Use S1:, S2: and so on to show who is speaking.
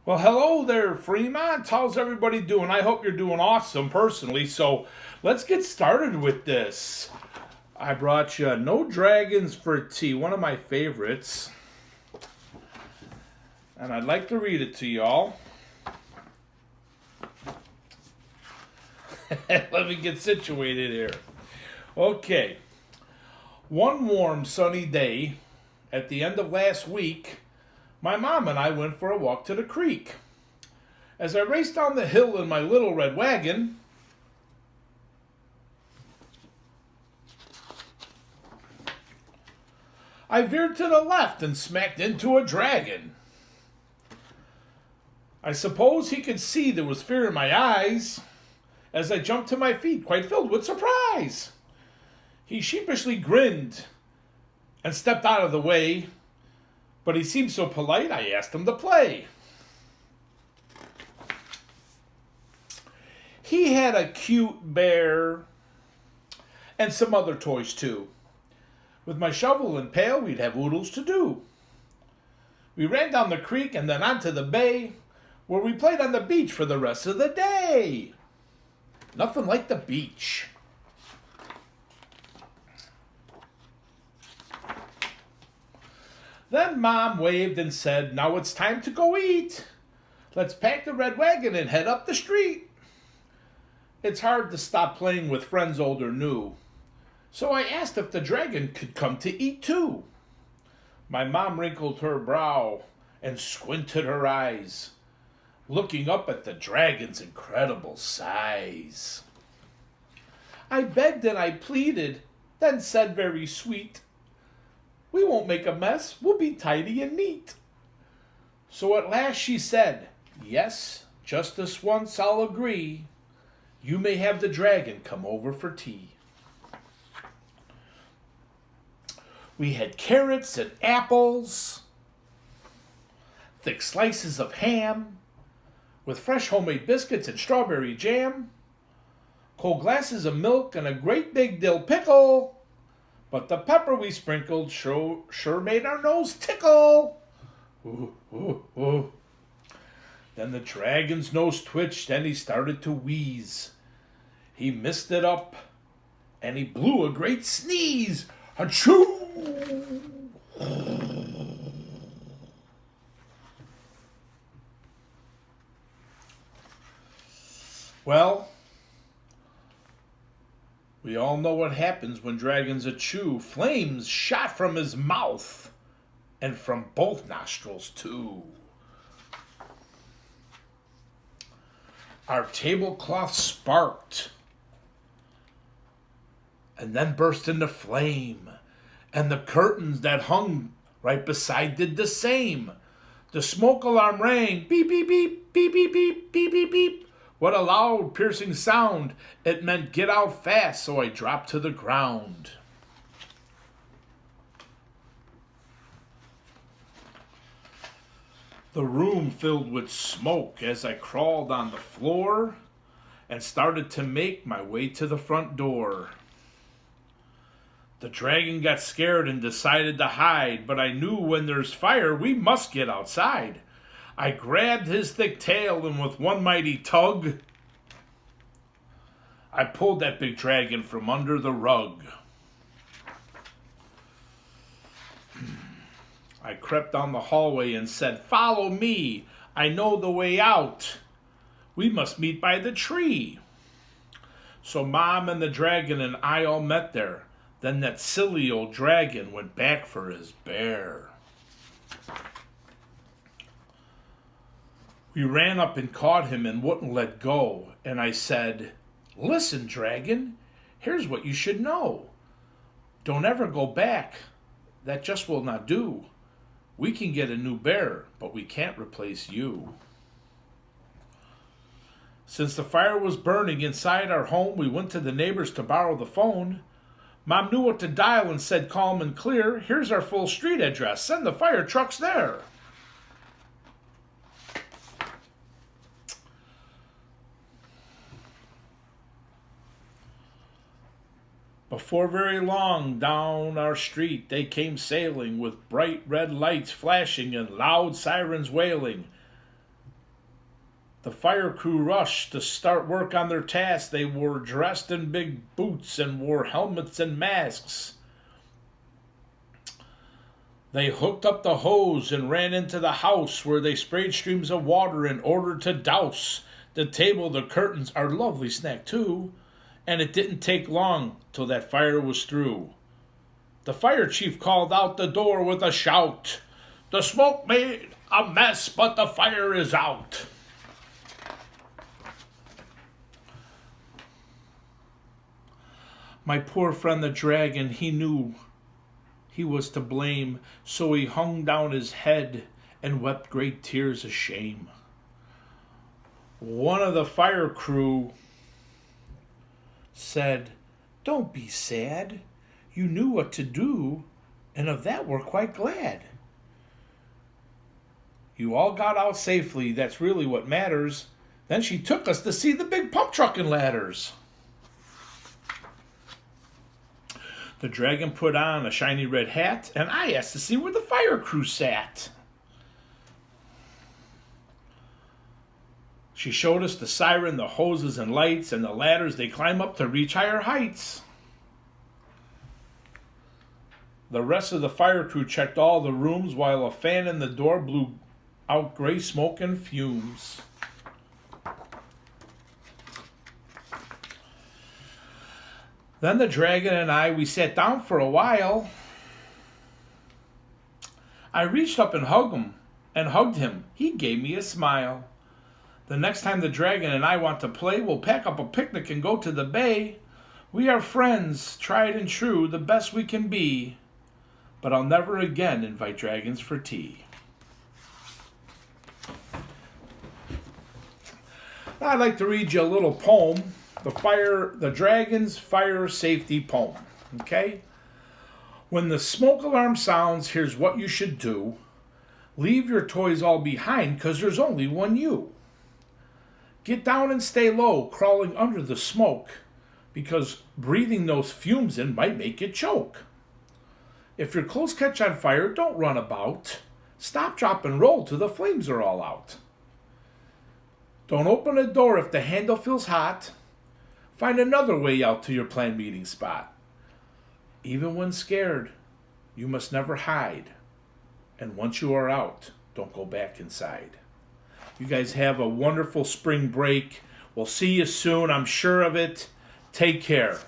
S1: Well, hello there, Fremont. How's everybody doing? I hope you're doing awesome personally. So let's get started with this. I brought you No Dragons for Tea, one of my favorites. And I'd like to read it to y'all. Let me get situated here. Okay. One warm sunny day at the end of last week, my mom and I went for a walk to the creek. As I raced down the hill in my little red wagon, I veered to the left and smacked into a dragon. I suppose he could see there was fear in my eyes as I jumped to my feet, quite filled with surprise. He sheepishly grinned and stepped out of the way, but he seemed so polite I asked him to play. He had a cute bear and some other toys too. With my shovel and pail, we'd have oodles to do. We ran down the creek and then onto the bay, where we played on the beach for the rest of the day. Nothing like the beach. Then Mom waved and said, "Now it's time to go eat. Let's pack the red wagon and head up the street." It's hard to stop playing with friends old or new, so I asked if the dragon could come to eat too. My mom wrinkled her brow and squinted her eyes, looking up at the dragon's incredible size. I begged and I pleaded, then said very sweet, "We won't make a mess, we'll be tidy and neat." So at last she said, "Yes, just this once I'll agree. You may have the dragon come over for tea." We had carrots and apples, thick slices of ham, with fresh homemade biscuits and strawberry jam, cold glasses of milk and a great big dill pickle, but the pepper we sprinkled sure made our nose tickle. Ooh, ooh, ooh. Then the dragon's nose twitched and he started to wheeze. He misted up and he blew a great sneeze. Achoo! Well, we all know what happens when dragons achoo. Flames shot from his mouth and from both nostrils too. Our tablecloth sparked and then burst into flame, and the curtains that hung right beside did the same. The smoke alarm rang, beep, beep, beep, beep, beep, beep, beep, beep, beep. What a loud, piercing sound. It meant get out fast, so I dropped to the ground. The room filled with smoke as I crawled on the floor and started to make my way to the front door. The dragon got scared and decided to hide, but I knew when there's fire, we must get outside. I grabbed his thick tail and with one mighty tug, I pulled that big dragon from under the rug. I crept down the hallway and said, "Follow me. I know the way out. We must meet by the tree." So Mom and the dragon and I all met there. Then that silly old dragon went back for his bear. We ran up and caught him and wouldn't let go. And I said, "Listen, dragon, here's what you should know. Don't ever go back. That just will not do. We can get a new bear, but we can't replace you." Since the fire was burning inside our home, we went to the neighbors to borrow the phone. Mom knew what to dial and said calm and clear, "Here's our full street address. Send the fire trucks there." Before very long, down our street they came sailing, with bright red lights flashing and loud sirens wailing. The fire crew rushed to start work on their task. They were dressed in big boots and wore helmets and masks. They hooked up the hose and ran into the house where they sprayed streams of water in order to douse the table, the curtains, our lovely snack too. And it didn't take long till that fire was through. The fire chief called out the door with a shout. The smoke made a mess, but the fire is out. My poor friend the dragon, he knew he was to blame, so he hung down his head and wept great tears of shame. One of the fire crew said, "Don't be sad. You knew what to do, and of that we're quite glad. You all got out safely, that's really what matters. Then she took us to see the big pump truck and ladders." The dragon put on a shiny red hat, and I asked to see where the fire crew sat. She showed us the siren, the hoses and lights, and the ladders they climb up to reach higher heights. The rest of the fire crew checked all the rooms while a fan in the door blew out gray smoke and fumes. Then the dragon and I, we sat down for a while. I reached up and hugged him. He gave me a smile. The next time the dragon and I want to play, we'll pack up a picnic and go to the bay. We are friends, tried and true, the best we can be. But I'll never again invite dragons for tea. Now I'd like to read you a little poem. The Dragon's Fire Safety Poem. Okay? When the smoke alarm sounds, here's what you should do. Leave your toys all behind, 'cause there's only one you. Get down and stay low, crawling under the smoke, because breathing those fumes in might make you choke. If your clothes catch on fire, don't run about. Stop, drop, and roll till the flames are all out. Don't open a door if the handle feels hot. Find another way out to your planned meeting spot. Even when scared, you must never hide. And once you are out, don't go back inside. You guys have a wonderful spring break. We'll see you soon, I'm sure of it. Take care.